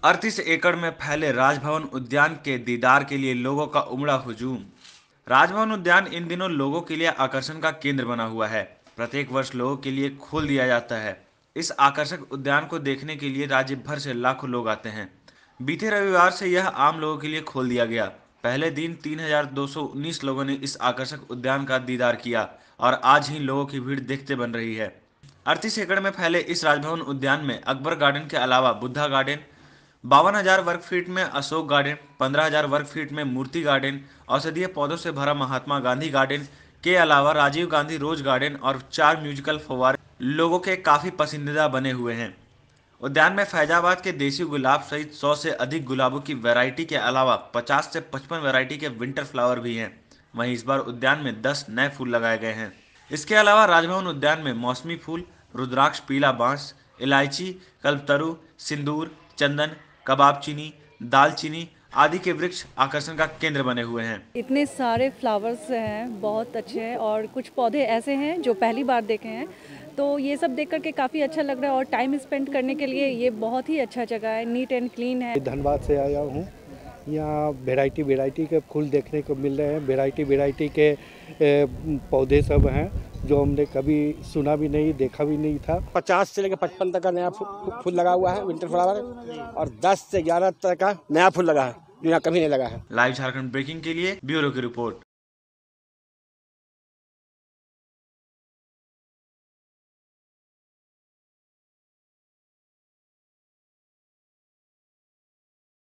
38 एकड़ में फैले राजभवन उद्यान के दीदार के लिए लोगों का उमड़ा हुजूम। राजभवन उद्यान इन दिनों लोगों के लिए आकर्षण का केंद्र बना हुआ है। प्रत्येक वर्ष लोगों के लिए खोल दिया जाता है। इस आकर्षक उद्यान को देखने के लिए राज्य भर से लाखों लोग आते हैं। बीते रविवार से यह आम लोगों के लिए खोल दिया गया। पहले दिन 3,219 लोगों ने इस आकर्षक उद्यान का दीदार किया और आज ही लोगों की भीड़ देखते बन रही है। 38 एकड़ में फैले इस राजभवन उद्यान में अकबर गार्डन के अलावा बुद्धा गार्डन, 52,000 वर्ग फीट में अशोक गार्डन, 15,000 वर्ग फीट में मूर्ति गार्डन, औषधीय पौधों से भरा महात्मा गांधी गार्डन के अलावा राजीव गांधी रोज गार्डन और 4 म्यूजिकल फव्वारे लोगों के काफी पसंदीदा बने हुए हैं। उद्यान में फैजाबाद के देसी गुलाब सहित 100 से अधिक गुलाबों की वैरायटी के अलावा 50 से 55 वैरायटी के विंटर फ्लावर भी हैं। वहीं इस बार उद्यान में 10 नए फूल लगाए गए हैं। इसके अलावा राजभवन उद्यान में मौसमी फूल, रुद्राक्ष, पीला बांस, इलायची, कल्पतरू, सिंदूर, चंदन, कबाब चीनी, दालचीनी आदि के वृक्ष आकर्षण का केंद्र बने हुए हैं। इतने सारे फ्लावर्स हैं, बहुत अच्छे हैं और कुछ पौधे ऐसे हैं जो पहली बार देखे हैं, तो ये सब देख कर के काफ़ी अच्छा लग रहा है और टाइम स्पेंड करने के लिए ये बहुत ही अच्छा जगह है, नीट एंड क्लीन है। धनबाद से आया हूँ। यहाँ वैरायटी के फूल देखने को मिल रहे हैं, वैरायटी के पौधे सब हैं जो हमने कभी सुना भी नहीं, देखा भी नहीं था। 50 से लेकर 55 तक का नया फूल लगा हुआ है विंटर फ्लावर, और 10 से 11 तक का नया फूल लगा है जो यहाँ कभी नहीं लगा है। लाइव झारखंड ब्रेकिंग के लिए ब्यूरो की रिपोर्ट।